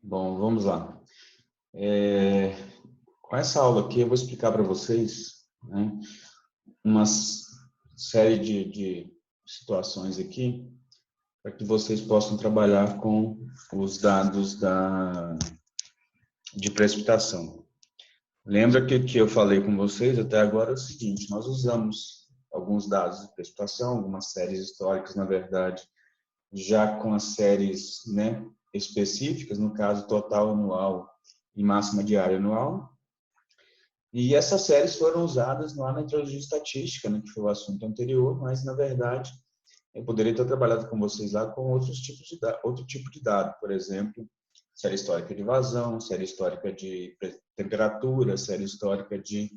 Bom, vamos lá. É, com essa aula aqui, eu vou explicar para vocês, né, uma série de situações aqui para que vocês possam trabalhar com os dados de precipitação. Lembra que o que eu falei com vocês até agora é o seguinte: nós usamos alguns dados de precipitação, algumas séries históricas, na verdade, já com as séries, né, específicas, no caso total anual e máxima diária anual. E essas séries foram usadas lá na metrologia estatística, né, que foi o assunto anterior, mas na verdade eu poderia ter trabalhado com vocês lá com outros tipos de outro tipo de dado, por exemplo, série histórica de vazão, série histórica de temperatura, série histórica de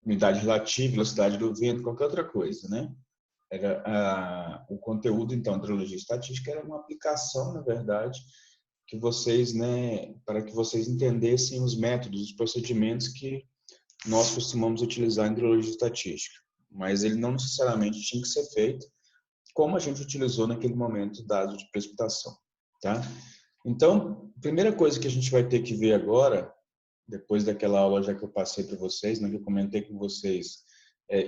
umidade relativa, velocidade do vento, qualquer outra coisa, né? O conteúdo, então, da metrologia estatística era uma aplicação, na verdade, que vocês, né, para que vocês entendessem os métodos, os procedimentos que nós costumamos utilizar em hidrologia estatística, mas ele não necessariamente tinha que ser feito como a gente utilizou naquele momento dados de precipitação, tá? Então, a primeira coisa que a gente vai ter que ver agora, depois daquela aula já que eu passei para vocês, né, que eu comentei com vocês,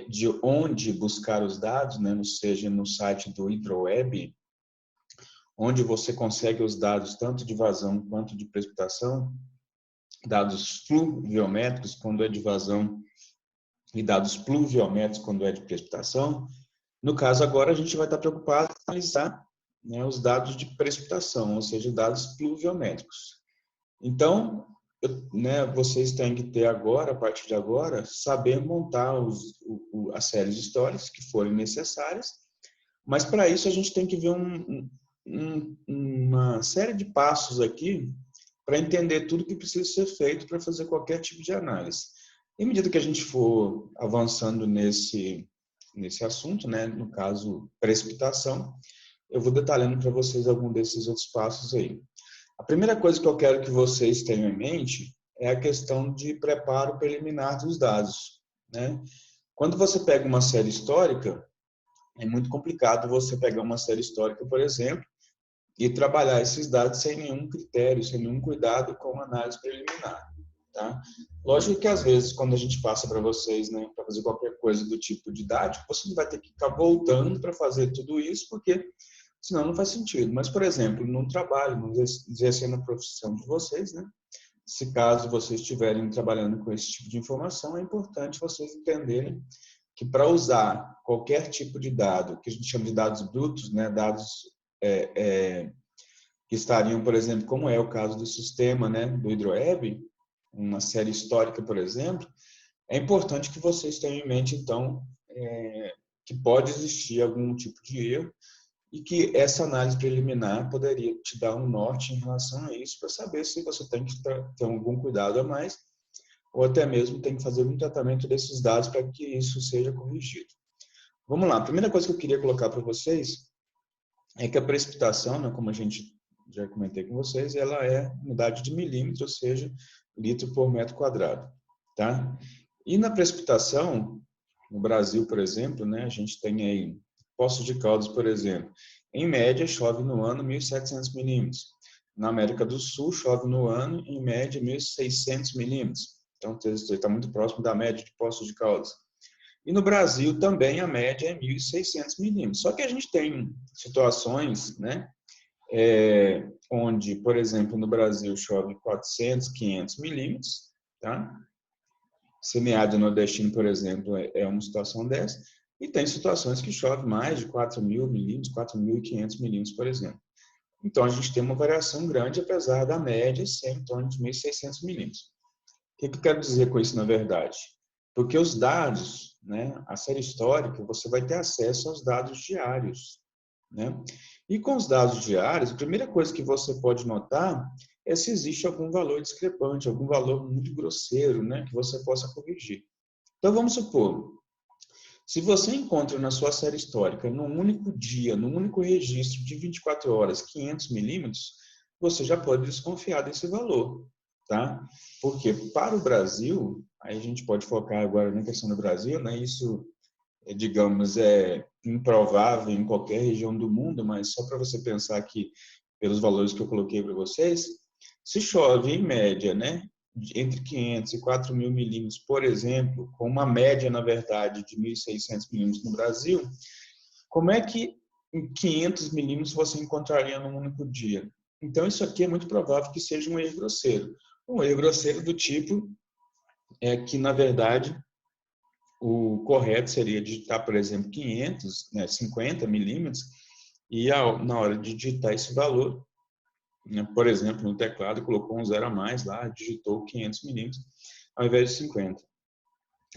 de onde buscar os dados, né, seja no site do HidroWeb, onde você consegue os dados tanto de vazão quanto de precipitação, dados fluviométricos quando é de vazão e dados pluviométricos quando é de precipitação. No caso, agora a gente vai estar preocupado em analisar, né, os dados de precipitação, ou seja, dados pluviométricos. Então, né, vocês têm que ter agora, a partir de agora, saber montar as séries históricas que forem necessárias, mas para isso a gente tem que ver uma série de passos aqui para entender tudo que precisa ser feito para fazer qualquer tipo de análise. Em medida que a gente for avançando nesse assunto, né, no caso precipitação, eu vou detalhando para vocês algum desses outros passos aí. A primeira coisa que eu quero que vocês tenham em mente é a questão de preparo preliminar dos dados, né? Quando você pega uma série histórica, é muito complicado você pegar uma série histórica, por exemplo, e trabalhar esses dados sem nenhum critério, sem nenhum cuidado com a análise preliminar, tá? Lógico que às vezes, quando a gente passa para vocês, né, para fazer qualquer coisa do tipo didático, você não vai ter que ficar voltando para fazer tudo isso, porque senão não faz sentido. Mas, por exemplo, num trabalho, vamos exercendo a profissão de vocês, né? Se caso vocês estiverem trabalhando com esse tipo de informação, é importante vocês entenderem que para usar qualquer tipo de dado, que a gente chama de dados brutos, né, dados que estariam, por exemplo, como é o caso do sistema, né, do HidroWeb, uma série histórica, por exemplo, é importante que vocês tenham em mente, então, que pode existir algum tipo de erro e que essa análise preliminar poderia te dar um norte em relação a isso, para saber se você tem que ter algum cuidado a mais ou até mesmo tem que fazer um tratamento desses dados para que isso seja corrigido. Vamos lá, a primeira coisa que eu queria colocar para vocês é que a precipitação, né, como a gente já comentei com vocês, ela é unidade de milímetro, ou seja, litro por metro quadrado, tá? E na precipitação, no Brasil, por exemplo, né, a gente tem aí Poços de Caldas, por exemplo, em média chove no ano 1.700 milímetros. Na América do Sul chove no ano, em média, 1.600 milímetros. Então, está muito próximo da média de Poços de Caldas. E no Brasil também a média é 1.600 milímetros. Só que a gente tem situações, né, onde, por exemplo, no Brasil chove 400, 500 milímetros, tá? Semiárido nordestino, por exemplo, é uma situação dessa. E tem situações que chove mais de 4.000 milímetros, 4.500 milímetros, por exemplo. Então, a gente tem uma variação grande, apesar da média ser em torno de 1.600 milímetros. O que eu quero dizer com isso, na verdade? Porque os dados, né, a série histórica, você vai ter acesso aos dados diários, né? E com os dados diários, a primeira coisa que você pode notar é se existe algum valor discrepante, algum valor muito grosseiro, né, que você possa corrigir. Então, vamos supor, se você encontra na sua série histórica, num único dia, num único registro de 24 horas, 500 milímetros, você já pode desconfiar desse valor, tá? Porque para o Brasil, aí a gente pode focar agora na questão do Brasil, né? Isso, digamos, é improvável em qualquer região do mundo, mas só para você pensar aqui pelos valores que eu coloquei para vocês, Se chove, em média, né, entre 500 e 4.000 milímetros, por exemplo, com uma média, na verdade, de 1.600 milímetros no Brasil, como é que em 500 milímetros você encontraria num único dia? Então, isso aqui é muito provável que seja um erro grosseiro. Um erro grosseiro do tipo que, na verdade, o correto seria digitar, por exemplo, 500, né, 50 milímetros, e na hora de digitar esse valor, né, por exemplo, no teclado, colocou um zero a mais lá, digitou 500 milímetros, ao invés de 50.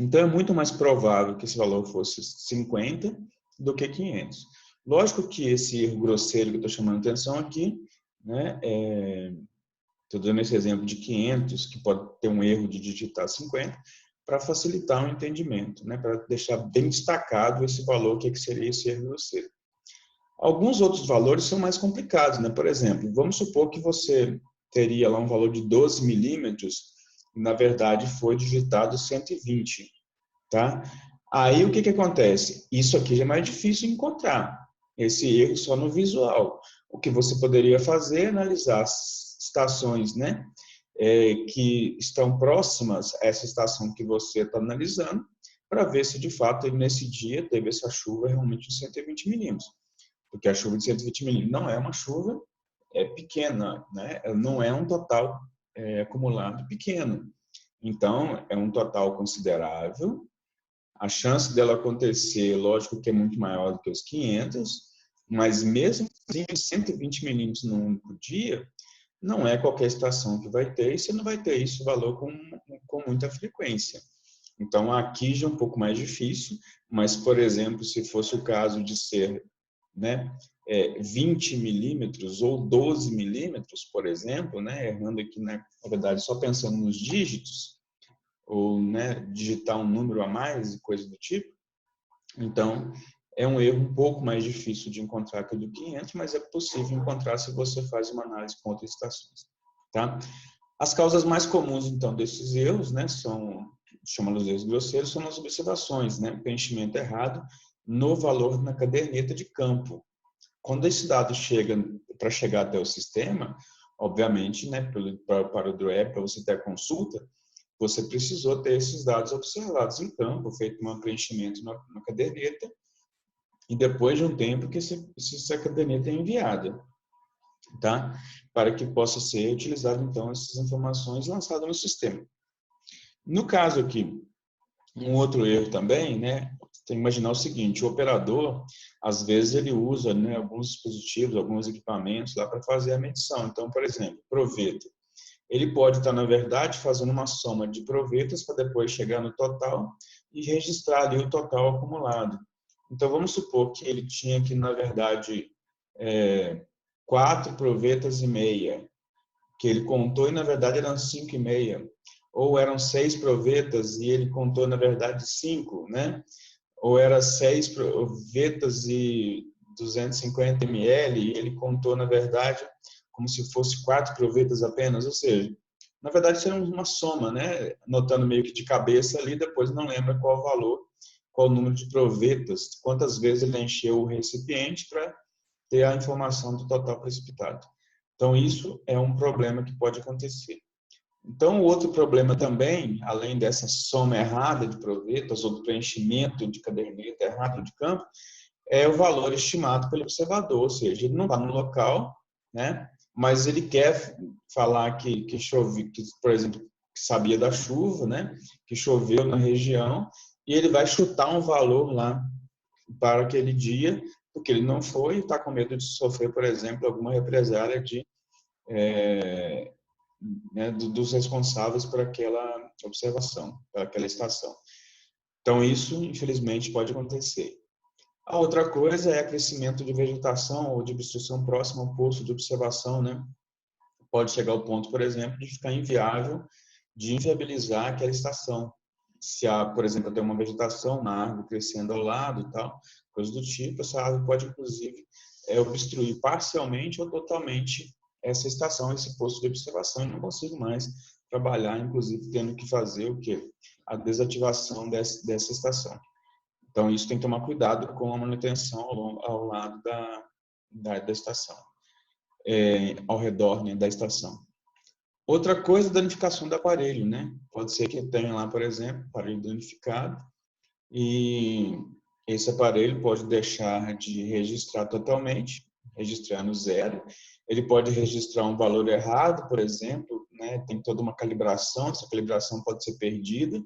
Então, é muito mais provável que esse valor fosse 50 do que 500. Lógico que esse erro grosseiro que eu estou chamando a atenção aqui, né, estou dando esse exemplo de 500, que pode ter um erro de digitar 50, para facilitar o entendimento, né, para deixar bem destacado esse valor, o que seria esse erro grosseiro. Alguns outros valores são mais complicados, né? Por exemplo, vamos supor que você teria lá um valor de 12 milímetros, na verdade foi digitado 120, tá? Aí o que acontece? Isso aqui já é mais difícil de encontrar, esse erro só no visual. O que você poderia fazer é analisar as estações, né, que estão próximas a essa estação que você está analisando, para ver se de fato nesse dia teve essa chuva realmente de 120 milímetros. Porque a chuva de 120 milímetros não é uma chuva pequena, né? Não é um total acumulado pequeno. Então, é um total considerável. A chance dela acontecer, lógico que é muito maior do que os 500, mas mesmo assim, 120 milímetros num único dia, não é qualquer estação que vai ter, e você não vai ter esse valor com muita frequência. Então, aqui já é um pouco mais difícil, mas, por exemplo, se fosse o caso de ser, né, 20 milímetros ou 12 milímetros, por exemplo, né, errando aqui, na verdade, só pensando nos dígitos, ou, né, digitar um número a mais e coisa do tipo, então é um erro um pouco mais difícil de encontrar que o do 500, mas é possível encontrar se você faz uma análise com outras estações, tá? As causas mais comuns, então, desses erros, né, chamamos de erros grosseiros, são as observações, né, preenchimento errado no valor na caderneta de campo. Quando esse dado chega, para chegar até o sistema, obviamente, né, para o DREB, para você ter a consulta, você precisou ter esses dados observados em campo, feito um preenchimento na caderneta, e depois de um tempo que essa caderneta é enviada, tá? Para que possa ser utilizado, então, essas informações lançadas no sistema. No caso aqui, um outro erro também, né? Tem que imaginar o seguinte: o operador, às vezes, ele usa, né, alguns dispositivos, alguns equipamentos lá para fazer a medição. Então, por exemplo, proveta. Ele pode estar, na verdade, fazendo uma soma de provetas para depois chegar no total e registrar ali o total acumulado. Então, vamos supor que ele tinha aqui, na verdade, 4 provetas e meia, que ele contou e, na verdade, eram 5,5. Ou eram 6 provetas e ele contou, na verdade, 5, né? Ou era 6 provetas e 250 ml e ele contou, na verdade, como se fosse 4 provetas apenas. Ou seja, na verdade, isso era uma soma, né? Anotando meio que de cabeça ali, depois não lembra qual o valor, qual o número de provetas, quantas vezes ele encheu o recipiente para ter a informação do total precipitado. Então, isso é um problema que pode acontecer. Então, o outro problema também, além dessa soma errada de provetas ou do preenchimento de caderneta errado de campo, é o valor estimado pelo observador, ou seja, ele não está no local, né? Mas ele quer falar que chove, que, por exemplo, que sabia da chuva, né? Que choveu na região, e ele vai chutar um valor lá para aquele dia, porque ele não foi e está com medo de sofrer, por exemplo, alguma represália né, dos responsáveis por aquela observação, por aquela estação. Então, isso, infelizmente, pode acontecer. A outra coisa é crescimento de vegetação ou de obstrução próxima ao posto de observação, né? Pode chegar ao ponto, por exemplo, de ficar inviável, de inviabilizar aquela estação. Se há, por exemplo, tem uma vegetação, uma árvore crescendo ao lado e tal, coisa do tipo, essa árvore pode, inclusive, obstruir parcialmente ou totalmente essa estação, esse posto de observação, e não consigo mais trabalhar, inclusive tendo que fazer o quê? A desativação dessa estação. Então, isso tem que tomar cuidado com a manutenção ao lado da estação, ao redor, né, da estação. Outra coisa, danificação do aparelho, né? Pode ser que tenha lá, por exemplo, aparelho danificado e esse aparelho pode deixar de registrar totalmente, registrar no zero. Ele pode registrar um valor errado, por exemplo, né? Tem toda uma calibração, essa calibração pode ser perdida.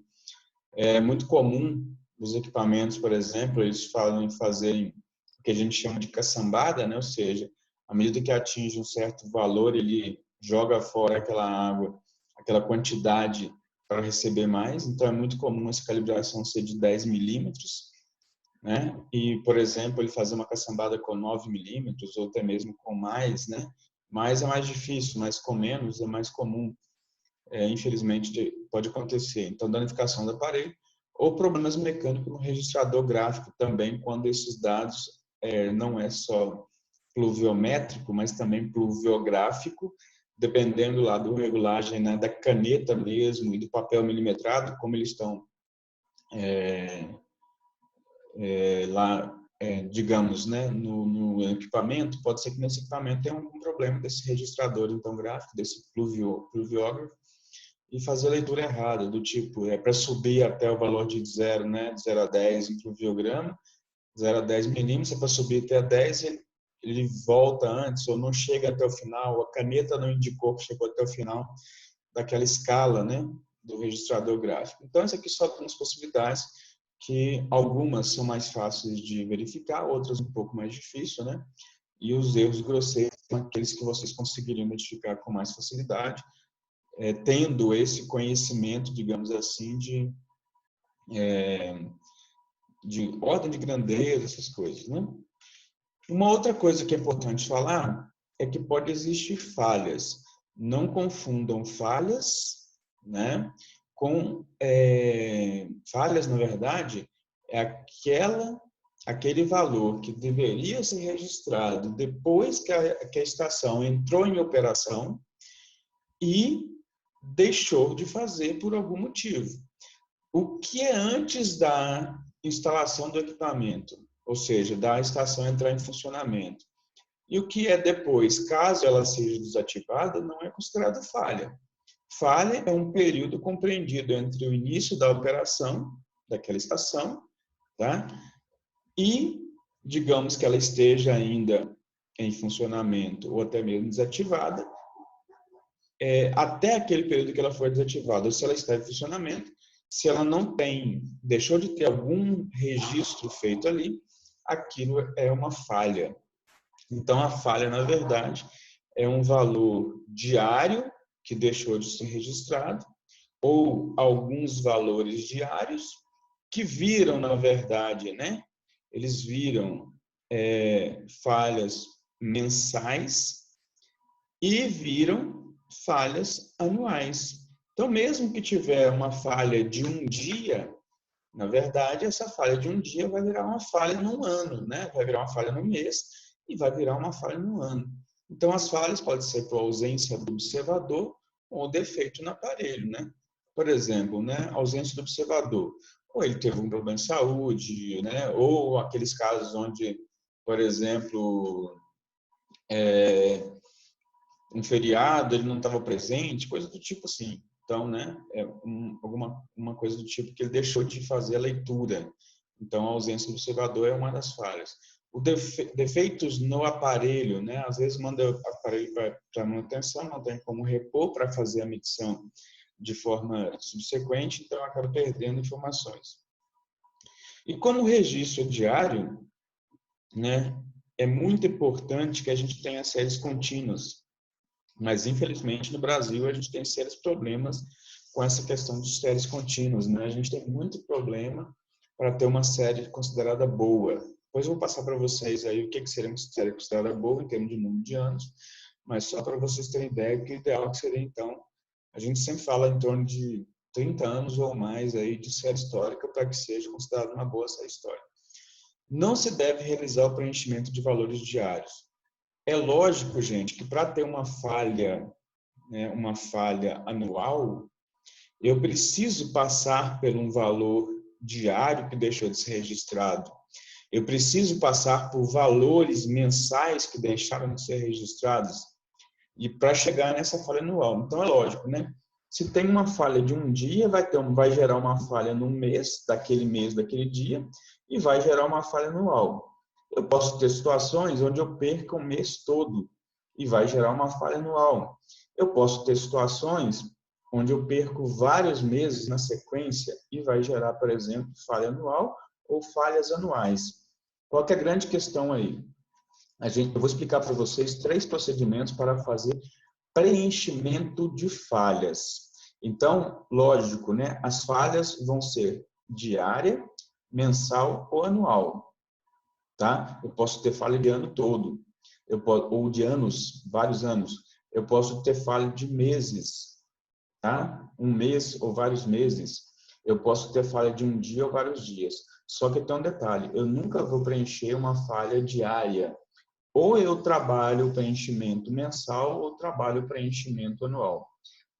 É muito comum os equipamentos, por exemplo, eles falam em fazerem o que a gente chama de caçambada, né? Ou seja, à medida que atinge um certo valor, ele joga fora aquela água, aquela quantidade para receber mais. Então, é muito comum essa calibração ser de 10 milímetros, né? E, por exemplo, ele fazer uma caçambada com 9 milímetros ou até mesmo com mais, né? Mais é mais difícil, mas com menos é mais comum. Infelizmente, pode acontecer. Então, danificação do aparelho ou problemas mecânicos no registrador gráfico também, quando esses dados não é só pluviométrico, mas também pluviográfico, dependendo lá do regulagem, né, da caneta mesmo e do papel milimetrado, como eles estão lá, digamos, né, no equipamento, pode ser que nesse equipamento tenha algum problema desse registrador, então, gráfico, desse pluviógrafo, e fazer a leitura errada, do tipo, para subir até o valor de 0, né, de 0 a 10 em pluviograma, 0 a 10 milímetros, é para subir até 10, ele volta antes ou não chega até o final, a caneta não indicou que chegou até o final daquela escala, né, do registrador gráfico. Então, isso aqui só algumas possibilidades, que algumas são mais fáceis de verificar, outras um pouco mais difíceis, né? E os erros grosseiros são aqueles que vocês conseguiriam identificar com mais facilidade, tendo esse conhecimento, digamos assim, de ordem de grandeza, essas coisas, né? Uma outra coisa que é importante falar é que pode existir falhas. Não confundam falhas, né, com falhas, na verdade, é aquele valor que deveria ser registrado depois que a estação entrou em operação e deixou de fazer por algum motivo. O que é antes da instalação do equipamento, ou seja, da estação entrar em funcionamento, e o que é depois, caso ela seja desativada, não é considerado falha. Falha é um período compreendido entre o início da operação daquela estação, tá? E, digamos que ela esteja ainda em funcionamento ou até mesmo desativada, até aquele período que ela foi desativada, ou se ela está em funcionamento, se ela não tem, deixou de ter algum registro feito ali, aquilo é uma falha. Então, a falha, na verdade, é um valor diário que deixou de ser registrado, ou alguns valores diários que viram, na verdade, né? Eles viram falhas mensais e viram falhas anuais. Então, mesmo que tiver uma falha de um dia, na verdade, essa falha de um dia vai virar uma falha num ano, né? Vai virar uma falha no mês e vai virar uma falha no ano. Então, as falhas podem ser por ausência do observador ou defeito no aparelho, né? Por exemplo, né? Ausência do observador. Ou ele teve um problema de saúde, né? Ou aqueles casos onde, por exemplo, um feriado, ele não estava presente, coisa do tipo assim. Então, né, uma coisa do tipo que ele deixou de fazer a leitura. Então, a ausência do observador é uma das falhas. Os defeitos no aparelho, né, às vezes manda o aparelho para manutenção, não tem como repor para fazer a medição de forma subsequente, então acaba perdendo informações. E como o registro é diário, né, é muito importante que a gente tenha séries contínuas. Mas, infelizmente, no Brasil, a gente tem sérios problemas com essa questão de séries contínuas, né? A gente tem muito problema para ter uma série considerada boa. Depois eu vou passar para vocês aí o que seria uma série considerada boa em termos de número de anos, mas só para vocês terem ideia que o ideal seria, então, a gente sempre fala em torno de 30 anos ou mais aí de série histórica para que seja considerada uma boa série histórica. Não se deve realizar o preenchimento de valores diários. É lógico, gente, que para ter uma falha, né, uma falha anual, eu preciso passar por um valor diário que deixou de ser registrado. Eu preciso passar por valores mensais que deixaram de ser registrados. e para chegar nessa falha anual. Então, é lógico, né? Se tem uma falha de um dia, vai gerar uma falha no mês, daquele dia, e vai gerar uma falha anual. Eu posso ter situações onde eu perco o mês todo e vai gerar uma falha anual. Eu posso ter situações onde eu perco vários meses na sequência e vai gerar, por exemplo, falha anual ou falhas anuais. Qual que é a grande questão aí? Eu vou explicar para vocês 3 procedimentos para fazer preenchimento de falhas. Então, lógico, né? As falhas vão ser diária, mensal ou anual, tá? Eu posso ter falha de ano todo, ou de anos, vários anos. Eu posso ter falha de meses, tá? Um mês ou vários meses. Eu posso ter falha de um dia ou vários dias. Só que tem um detalhe, eu nunca vou preencher uma falha diária. Ou eu trabalho o preenchimento mensal ou trabalho o preenchimento anual.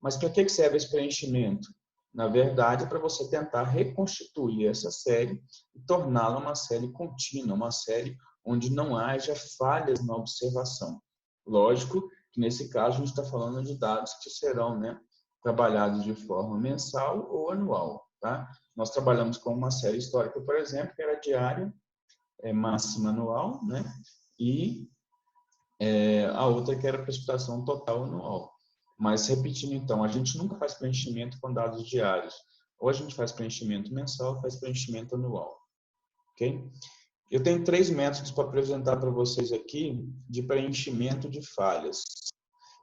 Mas para que serve esse preenchimento? Na verdade, é para você tentar reconstituir essa série e torná-la uma série contínua, uma série onde não haja falhas na observação. Lógico que nesse caso a gente está falando de dados que serão, né, trabalhados de forma mensal ou anual. Tá? Nós trabalhamos com uma série histórica, por exemplo, que era diária, máxima anual, né? E a outra que era precipitação total anual. Mas, repetindo então, a gente nunca faz preenchimento com dados diários. Ou a gente faz preenchimento mensal ou faz preenchimento anual. Ok? Eu tenho 3 métodos para apresentar para vocês aqui de preenchimento de falhas.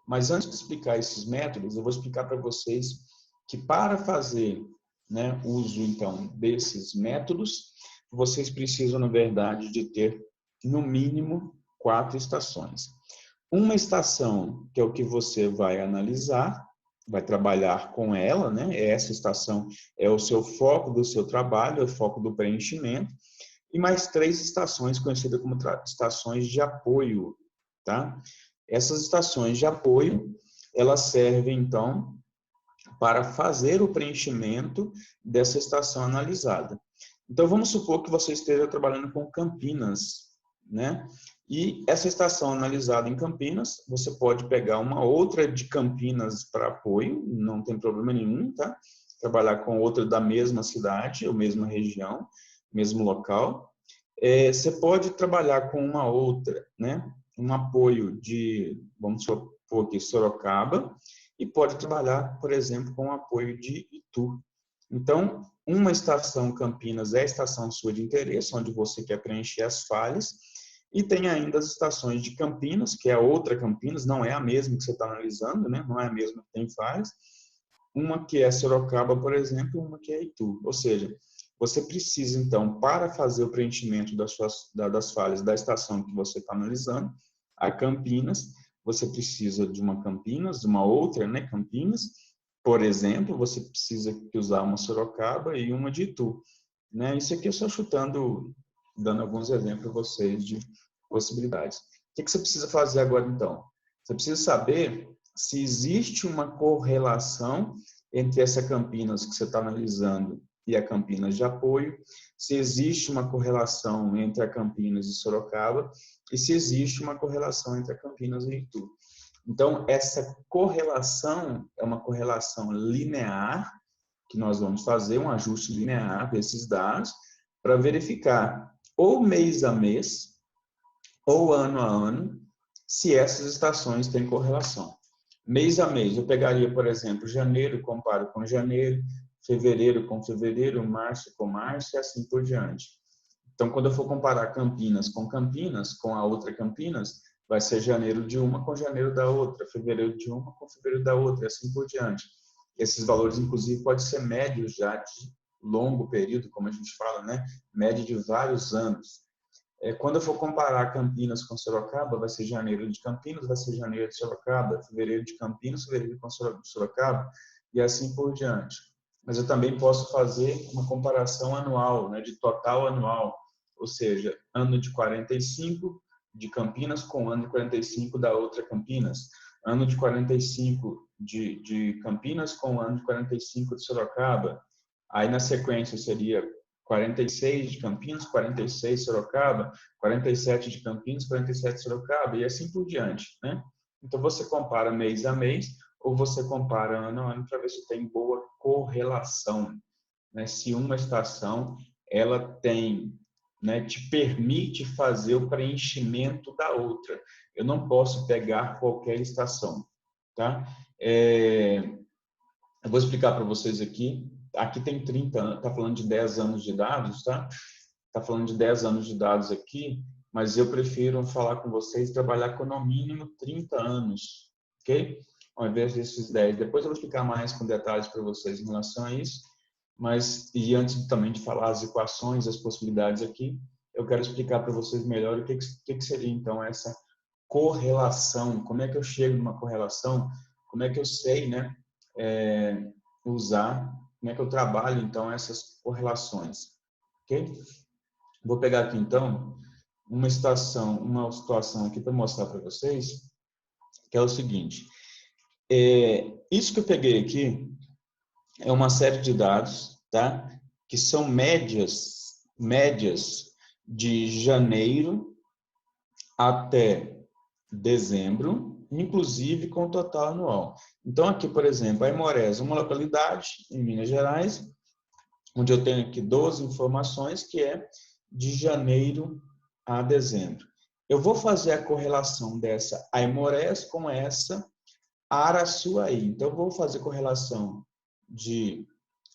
Mas antes de explicar esses métodos, eu vou explicar para vocês que para fazer, né, uso então desses métodos, vocês precisam, na verdade, de ter no mínimo 4 estações. Uma estação, que é o que você vai analisar, vai trabalhar com ela, né? Essa estação é o seu foco do seu trabalho, é o foco do preenchimento. E mais 3 estações, conhecidas como estações de apoio, tá? Essas estações de apoio, elas servem, então, para fazer o preenchimento dessa estação analisada. Então, vamos supor que você esteja trabalhando com Campinas, né? E essa estação analisada em Campinas, você pode pegar uma outra de Campinas para apoio, não tem problema nenhum, tá? Trabalhar com outra da mesma cidade, ou mesma região, mesmo local. Você pode trabalhar com uma outra, né? Um apoio de, vamos supor aqui, Sorocaba, e pode trabalhar, por exemplo, com o apoio de Itu. Então, uma estação Campinas é a estação sua de interesse, onde você quer preencher as falhas, e tem ainda as estações de Campinas, que é a outra Campinas, não é a mesma que você está analisando, né? Não é a mesma que tem falhas. Uma que é Sorocaba, por exemplo, e uma que é Itu. Ou seja, você precisa, então, para fazer o preenchimento das falhas da estação que você está analisando, a Campinas, você precisa de uma Campinas, de uma outra, né, Campinas. Por exemplo, você precisa usar uma Sorocaba e uma de Itu. Né? Isso aqui eu só chutando, dando alguns exemplos para vocês de possibilidades. O que você precisa fazer agora, então? Você precisa saber se existe uma correlação entre essa Campinas que você está analisando e a Campinas de apoio, se existe uma correlação entre a Campinas e Sorocaba e se existe uma correlação entre a Campinas e Itu. Então, essa correlação é uma correlação linear, que nós vamos fazer um ajuste linear desses dados para verificar ou mês a mês ou ano a ano se essas estações têm correlação. Mês a mês, eu pegaria, por exemplo, janeiro, comparo com janeiro, fevereiro com fevereiro, março com março e assim por diante. Então, quando eu for comparar Campinas, com a outra Campinas, vai ser janeiro de uma com janeiro da outra, fevereiro de uma com fevereiro da outra e assim por diante. Esses valores, inclusive, podem ser médios já de longo período, como a gente fala, né? Média de vários anos. Quando eu for comparar Campinas com Sorocaba, vai ser janeiro de Campinas, vai ser janeiro de Sorocaba, fevereiro de Campinas, fevereiro com Sorocaba, e assim por diante. Mas eu também posso fazer uma comparação anual, né, de total anual, ou seja, ano de 45 de Campinas com ano de 45 da outra Campinas, ano de 45 de Campinas com ano de 45 de Sorocaba. Aí, na sequência, seria 46 de Campinas, 46 de Sorocaba, 47 de Campinas, 47 de Sorocaba, e assim por diante, né? Então, você compara mês a mês ou você compara ano a ano para ver se tem boa correlação, né? Se uma estação ela tem, né, te permite fazer o preenchimento da outra. Eu não posso pegar qualquer estação, tá? Eu vou explicar para vocês aqui. Aqui tem 30 anos, está falando de 10 anos de dados, tá? Está falando de 10 anos de dados aqui, mas eu prefiro falar com vocês, trabalhar com no mínimo 30 anos, ok? Ao invés desses 10. Depois eu vou explicar mais com detalhes para vocês em relação a isso, mas, e antes também de falar as equações, as possibilidades aqui, eu quero explicar para vocês melhor o que seria, então, essa correlação. Como é que eu chego numa correlação? Como é que eu sei, né, usar, como é que eu trabalho, então, essas correlações, ok? Vou pegar aqui, então, uma situação aqui para mostrar para vocês, que é o seguinte. Isso que eu peguei aqui é uma série de dados, tá? Que são médias de janeiro até dezembro, inclusive com o total anual. Então, aqui, por exemplo, a Aimorés, uma localidade em Minas Gerais, onde eu tenho aqui 12 informações, que é de janeiro a dezembro. Eu vou fazer a correlação dessa Aimorés com essa Araçuaí. Então, eu vou fazer correlação de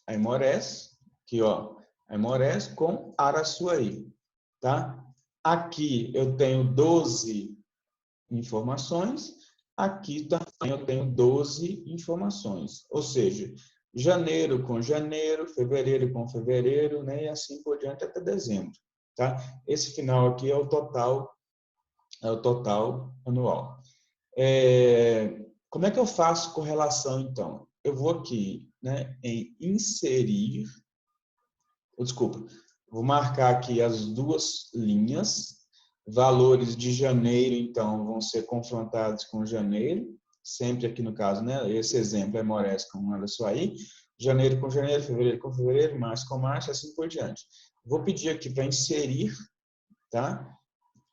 Aimorés, aqui, ó, Aimorés com Araçuaí, tá? Aqui eu tenho 12 informações, aqui também eu tenho 12 informações, ou seja, janeiro com janeiro, fevereiro com fevereiro, né, e assim por diante até dezembro, tá? Esse final aqui é o total anual. Como é que eu faço correlação, então? Eu vou aqui, né, em inserir, desculpa, vou marcar aqui as duas linhas, valores de janeiro, então, vão ser confrontados com janeiro, sempre aqui no caso, né, esse exemplo é Aimorés com Araçuaí, janeiro com janeiro, fevereiro com fevereiro, março com março, assim por diante. Vou pedir aqui para inserir, tá?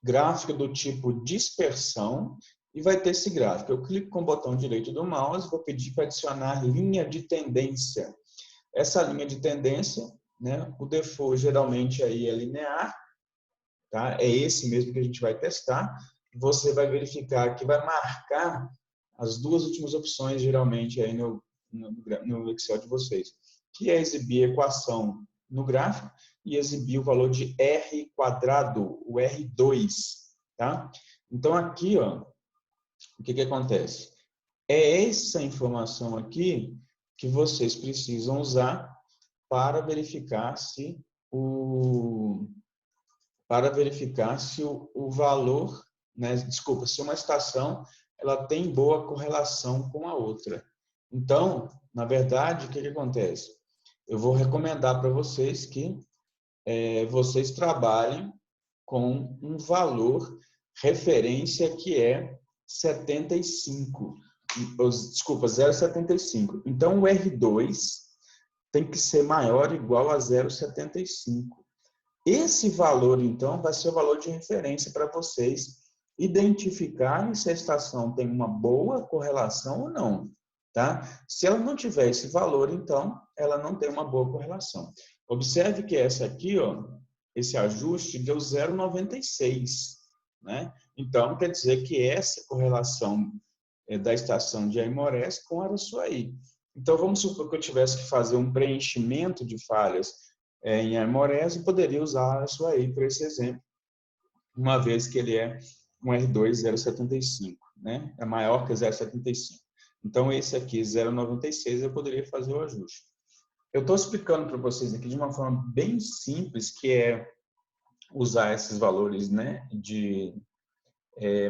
Gráfico do tipo dispersão, e vai ter esse gráfico. Eu clico com o botão direito do mouse, vou pedir para adicionar linha de tendência. Essa linha de tendência, né, o default geralmente aí é linear, tá? É esse mesmo que a gente vai testar. Você vai verificar que vai marcar as duas últimas opções, geralmente, aí no Excel de vocês, que é exibir a equação no gráfico e exibir o valor de R quadrado, o R2, tá? Então, aqui, ó, o que acontece? É essa informação aqui que vocês precisam usar para verificar se o valor, né, desculpa, se uma estação ela tem boa correlação com a outra. Então, na verdade, o que acontece? Eu vou recomendar para vocês que vocês trabalhem com um valor referência que é 75. Desculpa, 0,75. Então, o R2 tem que ser maior ou igual a 0,75. Esse valor, então, vai ser o valor de referência para vocês identificarem se a estação tem uma boa correlação ou não, tá? Se ela não tiver esse valor, então, ela não tem uma boa correlação. Observe que essa aqui, ó, esse ajuste deu 0,96, né? Então, quer dizer que essa correlação da estação de Aimorés com Araçuaí. Então, vamos supor que eu tivesse que fazer um preenchimento de falhas em Aimorés e poderia usar Araçuaí para esse exemplo, uma vez que ele é um R2 0,75, né? É maior que 0,75. Então, esse aqui, 0,96, eu poderia fazer o ajuste. Eu estou explicando para vocês aqui de uma forma bem simples, que é usar esses valores, né, de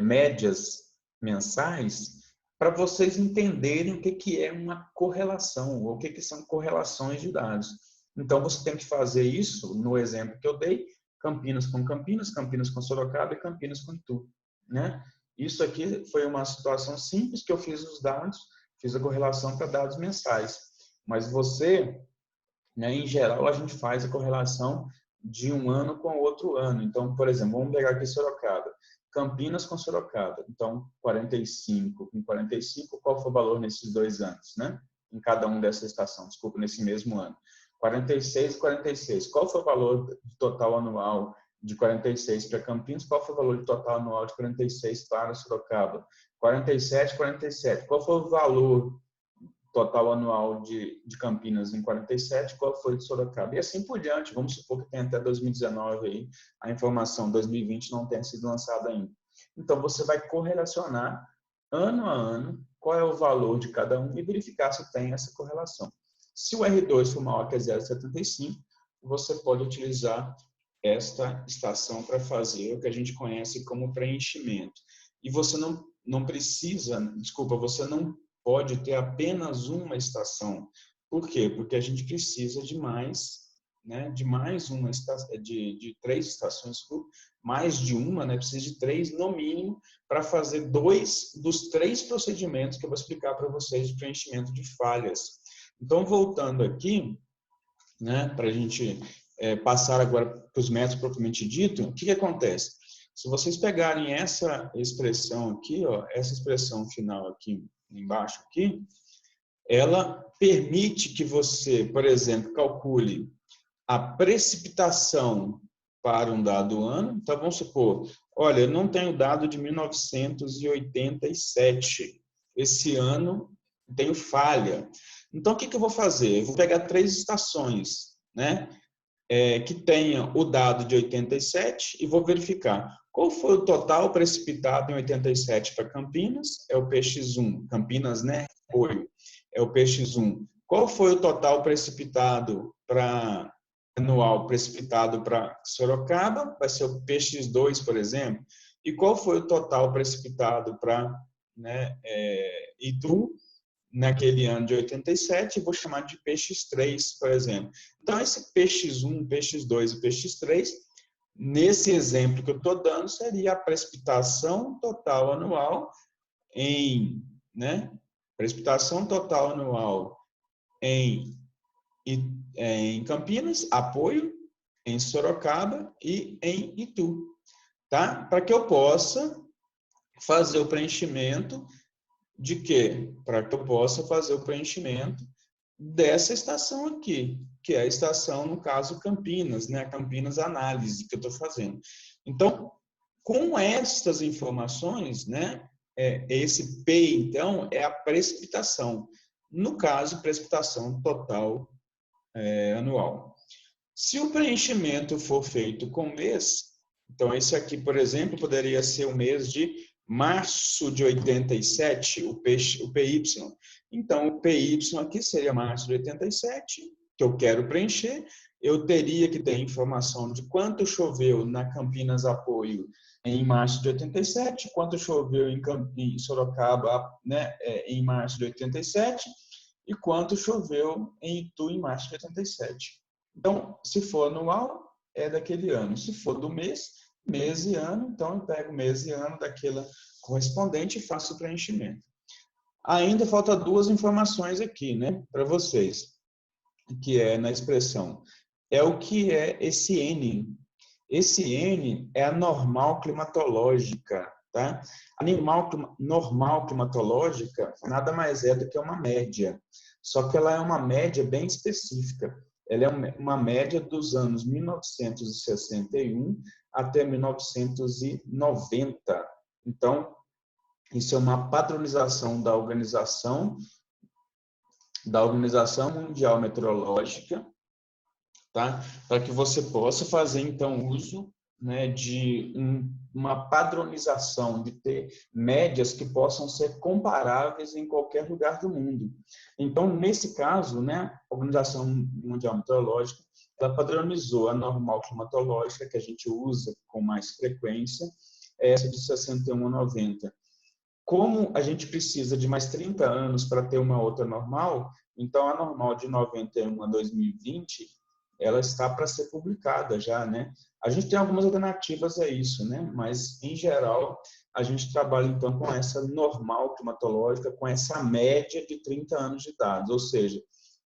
médias mensais, para vocês entenderem o que é uma correlação, ou o que são correlações de dados. Então, você tem que fazer isso no exemplo que eu dei, Campinas com Sorocaba e Campinas com Itu, né? Isso aqui foi uma situação simples que eu fiz os dados, fiz a correlação para dados mensais. Mas você, né, em geral, a gente faz a correlação de um ano com outro ano. Então, por exemplo, vamos pegar aqui Sorocaba. Campinas com Sorocaba. Então, 45 com 45, qual foi o valor nesses 2 anos, né? Em cada um dessa estação, desculpa, nesse mesmo ano. 46 e 46, qual foi o valor total anual de 46 para Campinas? Qual foi o valor total anual de 46 para Sorocaba? 47, 47, qual foi o valor total anual de Campinas em 47, qual foi de Sorocaba? E assim por diante, vamos supor que tenha até 2019 aí, a informação 2020 não tenha sido lançada ainda. Então, você vai correlacionar ano a ano qual é o valor de cada um e verificar se tem essa correlação. Se o R2 for maior que 0,75, você pode utilizar esta estação para fazer o que a gente conhece como preenchimento. E você não precisa, desculpa, você não pode ter apenas uma estação. Por quê? Porque a gente precisa de mais, né? De mais uma estação, de 3 estações, mais de uma, né? Precisa de 3 no mínimo para fazer 2 dos 3 procedimentos que eu vou explicar para vocês de preenchimento de falhas. Então, voltando aqui, né? Para a gente passar agora para os métodos propriamente dito, o que acontece? Se vocês pegarem essa expressão aqui, ó, essa expressão final aqui embaixo aqui, ela permite que você, por exemplo, calcule a precipitação para um dado ano. Então, vamos supor, olha, eu não tenho dado de 1987. Esse ano tenho falha. Então, o que eu vou fazer? Eu vou pegar 3 estações, né? Que tenha o dado de 87 e vou verificar qual foi o total precipitado em 87 para Campinas, é o PX1, Campinas, né? Apoio, é o PX1. Qual foi o total precipitado para anual precipitado para Sorocaba? Vai ser o PX2, por exemplo. E qual foi o total precipitado para, né, Itu? Naquele ano de 87, vou chamar de PX3, por exemplo. Então, esse PX1, PX2 e PX3, nesse exemplo que eu estou dando, seria a precipitação total anual em, né? Precipitação total anual em Campinas, apoio, em Sorocaba e em Itu, tá? Para que eu possa fazer o preenchimento de quê? Para que eu possa fazer o preenchimento dessa estação aqui, que é a estação, no caso, Campinas, né? Campinas Análise, que eu estou fazendo. Então, com estas informações, né? Esse P, então, é a precipitação. No caso, precipitação total anual. Se o preenchimento for feito com mês, então esse aqui, por exemplo, poderia ser o mês de março de 87, o PY. Então, o PY aqui seria março de 87, que eu quero preencher. Eu teria que ter informação de quanto choveu na Campinas Apoio em março de 87, quanto choveu em Sorocaba, né, em março de 87, e quanto choveu em Itu em março de 87. Então, se for anual, é daquele ano. Se for do mês, mês e ano, então eu pego mês e ano daquela correspondente e faço o preenchimento. Ainda falta 2 informações aqui, né, para vocês, que é na expressão. É o que é esse N. Esse N é a normal climatológica, tá? A normal climatológica nada mais é do que uma média, só que ela é uma média bem específica. Ela é uma média dos anos 1961 até 1990. Então, isso é uma padronização da Organização Mundial Meteorológica, tá? Para que você possa fazer, então, uso, né, de uma padronização, de ter médias que possam ser comparáveis em qualquer lugar do mundo. Então, nesse caso, né, a Organização Mundial Meteorológica, ela padronizou a normal climatológica, que a gente usa com mais frequência, essa de 61 a 90. Como a gente precisa de mais 30 anos para ter uma outra normal, então a normal de 91 a 2020, ela está para ser publicada já, né? A gente tem algumas alternativas a isso, né? Mas, em geral, a gente trabalha, então, com essa normal climatológica, com essa média de 30 anos de dados, ou seja,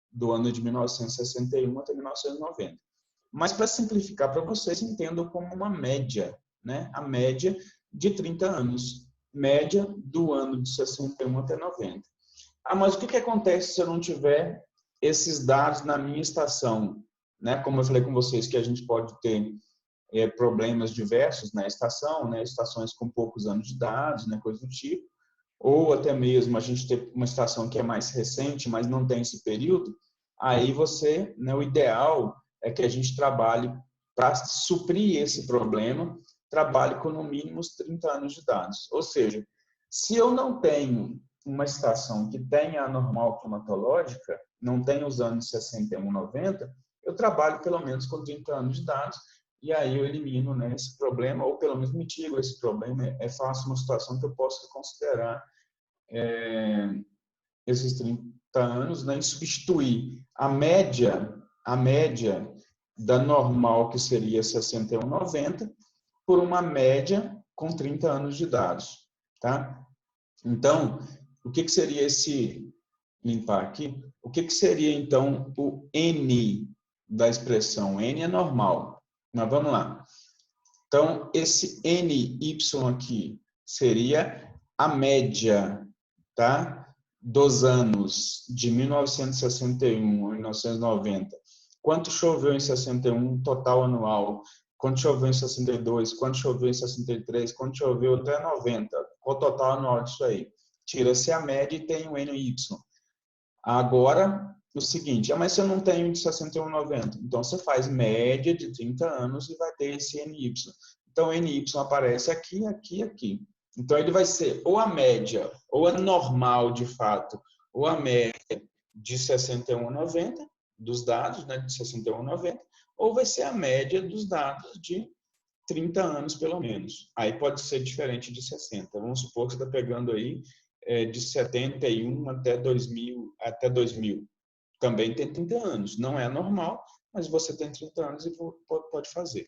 do ano de 1961 até 1990. Mas, para simplificar para vocês, entendam como uma média, né? A média de 30 anos, média do ano de 61 até 90. Ah, mas o que acontece se eu não tiver esses dados na minha estação? Né? Como eu falei com vocês, que a gente pode ter problemas diversos na estação, né? Estações com poucos anos de idade, né? Coisa do tipo, ou até mesmo a gente ter uma estação que é mais recente, mas não tem esse período, aí você, né, o ideal é que a gente trabalhe para suprir esse problema, trabalhe com no mínimo os 30 anos de dados. Ou seja, se eu não tenho uma estação que tenha a normal climatológica, não tem os anos 61, 90, eu trabalho pelo menos com 30 anos de dados, e aí eu elimino, né, esse problema, ou pelo menos mitigo esse problema, faço uma situação que eu possa considerar esses 30 anos, né, e substituir a média da normal, que seria 61, 90, por uma média com 30 anos de dados. Tá? Então, o que seria esse, limpar aqui, o que seria então o N da expressão? N é normal, mas vamos lá. Então, esse NY aqui seria a média, tá? Dos anos de 1961 a 1990. Quanto choveu em 61, total anual? Quanto choveu em 62? Quanto choveu em 63? Quanto choveu até 90? Qual o total anual disso aí? Tira-se a média e tem o NY. Agora, o seguinte, mas se eu não tenho de 61 a 90, então você faz média de 30 anos e vai ter esse NY. Então, NY aparece aqui, aqui, aqui. Então, ele vai ser ou a média, ou a normal, de fato, ou a média de 61 a 90, dos dados, né, de 61 a 90, ou vai ser a média dos dados de 30 anos, pelo menos. Aí pode ser diferente de 60. Vamos supor que você está pegando aí de 71 até 2000. Também tem 30 anos. Não é normal, mas você tem 30 anos e pode fazer.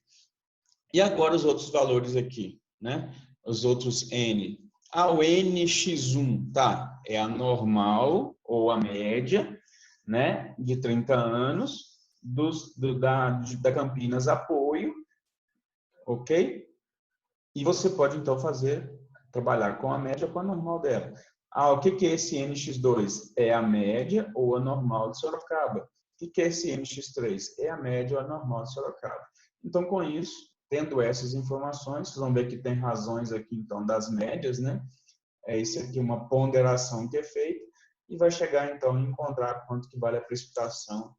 E agora os outros valores aqui, né? Os outros N. O NX1, tá? É a normal ou a média, né? De 30 anos da Campinas Apoio, ok? E você pode, então, trabalhar com a média ou com a normal dela. O que é esse NX2? É a média ou a normal de Sorocaba. O que é esse NX3? É a média ou a normal de Sorocaba. Então, com isso, tendo essas informações, vocês vão ver que tem razões aqui, então, das médias, né? Isso aqui é uma ponderação que é feita e vai chegar, então, a encontrar quanto que vale a precipitação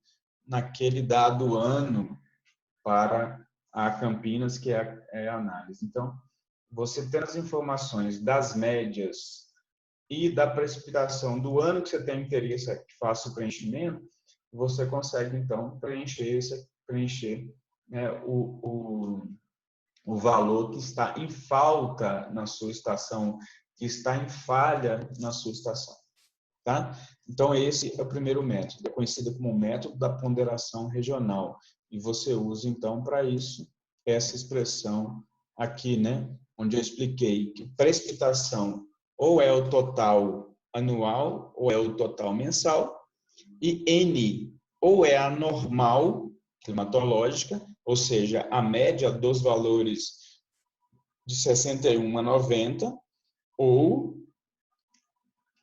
naquele dado ano para a Campinas, que é a análise. Então, você tendo as informações das médias e da precipitação do ano que você tem interesse que faça o preenchimento, você consegue, então, preencher né, o valor que está em falta na sua estação, que está em falha na sua estação. Tá? Então, esse é o primeiro método, é conhecido como método da ponderação regional. E você usa, então, para isso, essa expressão aqui, né? Onde eu expliquei que precipitação ou é o total anual ou é o total mensal, e N ou é a normal climatológica, ou seja, a média dos valores de 61 a 90, ou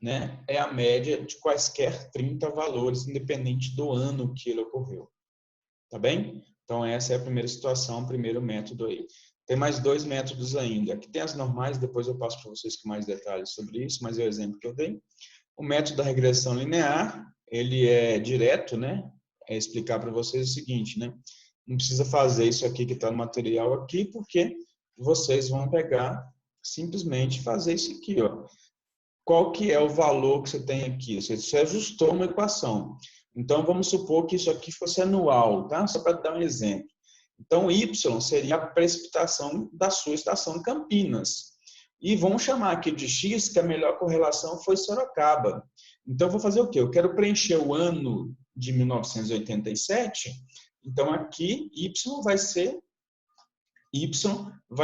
né, é a média de quaisquer 30 valores, independente do ano que ele ocorreu. Tá bem? Então, essa é a primeira situação, o primeiro método aí. Tem mais dois métodos ainda. Aqui tem as normais, depois eu passo para vocês com mais detalhes sobre isso, mas é o exemplo que eu dei. O método da regressão linear, ele é direto, né? É explicar para vocês o seguinte, né? Não precisa fazer isso aqui que está no material aqui, porque vocês vão pegar, simplesmente fazer isso aqui, ó. Qual que é o valor que você tem aqui? Você ajustou uma equação. Então, vamos supor que isso aqui fosse anual, tá? Só para dar um exemplo. Então, Y seria a precipitação da sua estação em Campinas. E vamos chamar aqui de X, que a melhor correlação foi Sorocaba. Então, eu vou fazer o quê? Eu quero preencher o ano de 1987. Então, aqui, Y vai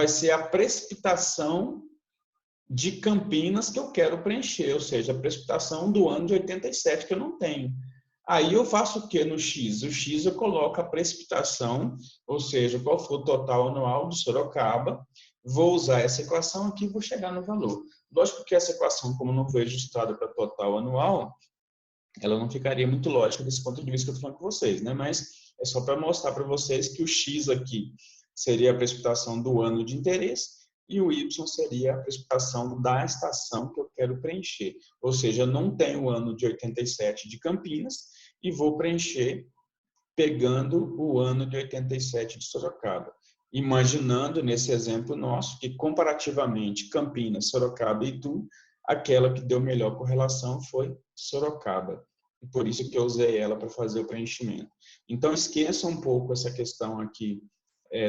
ser a precipitação de Campinas que eu quero preencher, ou seja, a precipitação do ano de 87 que eu não tenho. Aí eu faço o que no X? O X eu coloco a precipitação, ou seja, qual for o total anual de Sorocaba, vou usar essa equação aqui e vou chegar no valor. Lógico que essa equação, como não foi registrada para total anual, ela não ficaria muito lógica desse ponto de vista que eu estou falando com vocês, né? Mas é só para mostrar para vocês que o X aqui seria a precipitação do ano de interesse e o Y seria a precipitação da estação que eu quero preencher. Ou seja, eu não tenho o ano de 87 de Campinas e vou preencher pegando o ano de 87 de Sorocaba. Imaginando, nesse exemplo nosso, que comparativamente Campinas, Sorocaba e Itu, aquela que deu melhor correlação foi Sorocaba. E por isso que eu usei ela para fazer o preenchimento. Então, esqueça um pouco essa questão aqui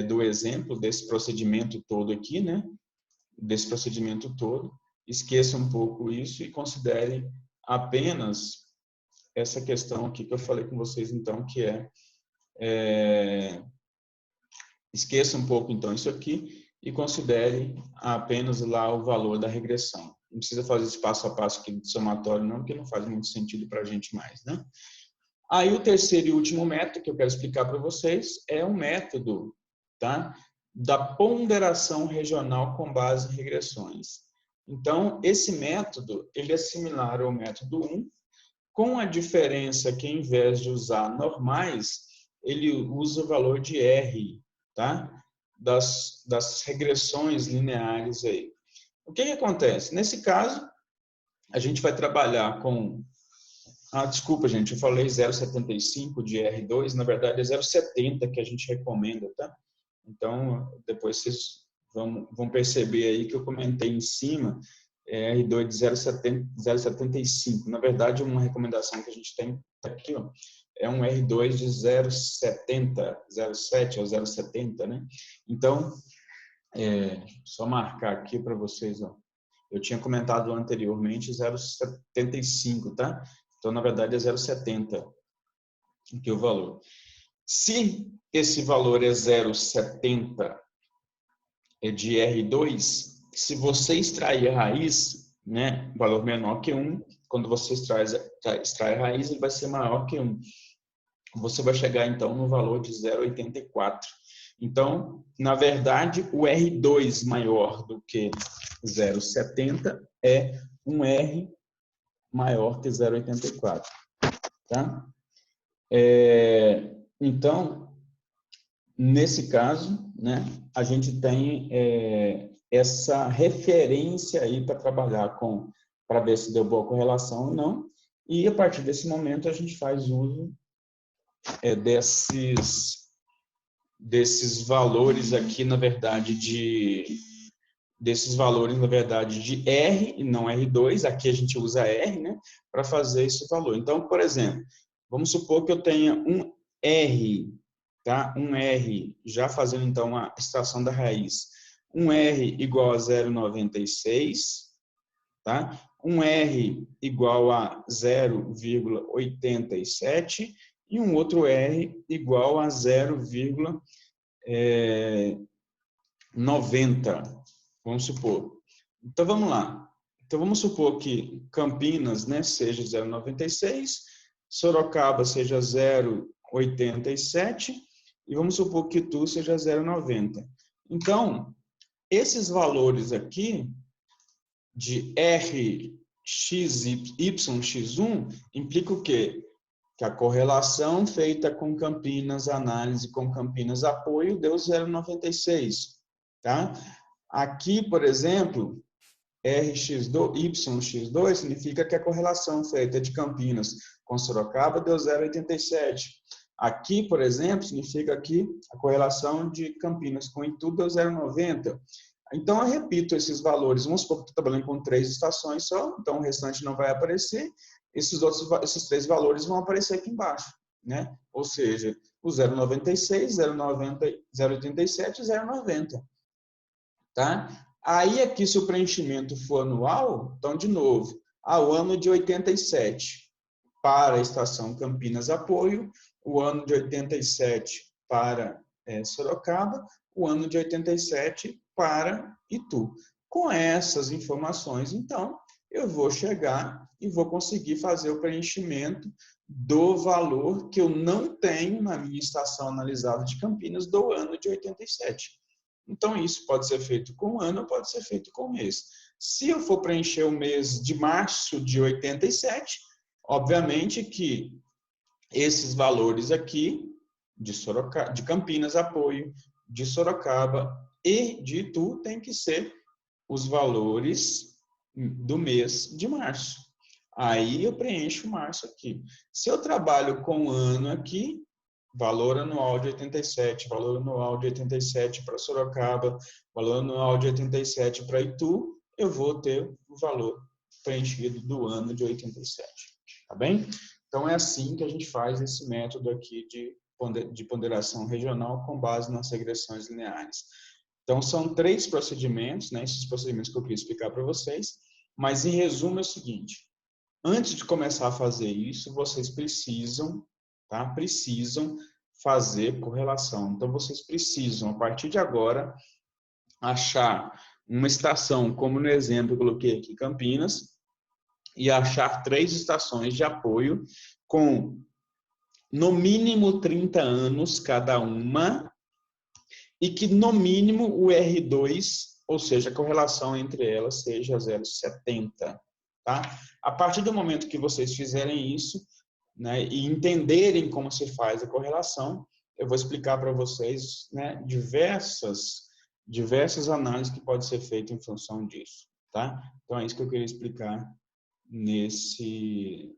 do exemplo, desse procedimento todo aqui, né? Desse procedimento todo. Esqueça um pouco isso e considere apenas essa questão aqui que eu falei com vocês, então, que esqueça um pouco, então, isso aqui e considere apenas lá o valor da regressão. Não precisa fazer esse passo a passo aqui de somatório, não, porque não faz muito sentido para a gente mais, né? Aí, o terceiro e último método que eu quero explicar para vocês é um método, tá? Da ponderação regional com base em regressões. Então, esse método, ele é similar ao método 1, com a diferença que, em vez de usar normais, ele usa o valor de R, tá? Das regressões lineares aí. O que acontece? Nesse caso, a gente vai trabalhar com... desculpa, gente, eu falei 0,75 de R2, na verdade é 0,70 que a gente recomenda, tá? Então, depois vocês vão perceber aí que eu comentei em cima, R2 de 0,75. Na verdade, uma recomendação que a gente tem aqui, ó, é um R2 de 0,70, 0,7 ou 0,70, né? Então, só marcar aqui para vocês, ó. Eu tinha comentado anteriormente 0,75, tá? Então, na verdade, é 0,70 aqui o valor. Se esse valor é 0,70 de R2, se você extrair a raiz, né, valor menor que 1, quando você extrai a raiz, ele vai ser maior que 1. Você vai chegar, então, no valor de 0,84. Então, na verdade, o R2 maior do que 0,70 é um R maior que 0,84. Tá? Então, nesse caso, né, a gente tem essa referência aí para trabalhar com, para ver se deu boa correlação ou não, e a partir desse momento a gente faz uso desses valores aqui, na verdade, de R e não R2, aqui a gente usa R, né, para fazer esse valor. Então, por exemplo, vamos supor que eu tenha um R, tá? Um R, já fazendo então a extração da raiz, um R igual a 0,96, tá? Um R igual a 0,87 e um outro R igual a 0,90, vamos supor. Então, vamos lá. Então, vamos supor que Campinas, né, seja 0,96, Sorocaba seja 0,87 e vamos supor que Itu seja 0,90. Então, esses valores aqui de R, X, Y, X1 implica o quê? Que a correlação feita com Campinas, análise com Campinas apoio, deu 0,96. Tá? Aqui, por exemplo, RX2, YX2 significa que a correlação feita de Campinas com Sorocaba deu 0,87. Aqui, por exemplo, significa que a correlação de Campinas com Itu deu 0,90. Então, eu repito esses valores. Vamos supor que estou trabalhando com 3 estações só, então o restante não vai aparecer. Esses 3 valores vão aparecer aqui embaixo, né? Ou seja, o 0,96, 0,90, 0,87 e 0,90. Tá? Aí aqui, se o preenchimento for anual, então, de novo, o ano de 87 para a estação Campinas Apoio, o ano de 87 para Sorocaba, o ano de 87 para Itu. Com essas informações, então, eu vou chegar e vou conseguir fazer o preenchimento do valor que eu não tenho na minha estação analisada de Campinas do ano de 87. Então, isso pode ser feito com ano ou pode ser feito com mês. Se eu for preencher o mês de março de 87, obviamente que esses valores aqui, de Campinas, apoio, de Sorocaba e de Itu, tem que ser os valores do mês de março. Aí eu preencho março aqui. Se eu trabalho com ano aqui, valor anual de 87, valor anual de 87 para Sorocaba, valor anual de 87 para Itu, eu vou ter o valor preenchido do ano de 87, tá bem? Então é assim que a gente faz esse método aqui de ponderação regional com base nas regressões lineares. Então são 3 procedimentos, né, esses procedimentos que eu queria explicar para vocês, mas em resumo é o seguinte: antes de começar a fazer isso, vocês precisam, tá? Precisam fazer correlação. Então, vocês precisam, a partir de agora, achar uma estação, como no exemplo eu coloquei aqui, Campinas, e achar 3 estações de apoio com, no mínimo, 30 anos cada uma, e que, no mínimo, o R2, ou seja, a correlação entre elas, seja 0,70. Tá? A partir do momento que vocês fizerem isso, né, e entenderem como se faz a correlação, eu vou explicar para vocês, né, diversas análises que podem ser feitas em função disso. Tá? Então é isso que eu queria explicar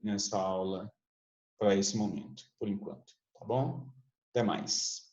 nessa aula para esse momento, por enquanto. Tá bom? Até mais.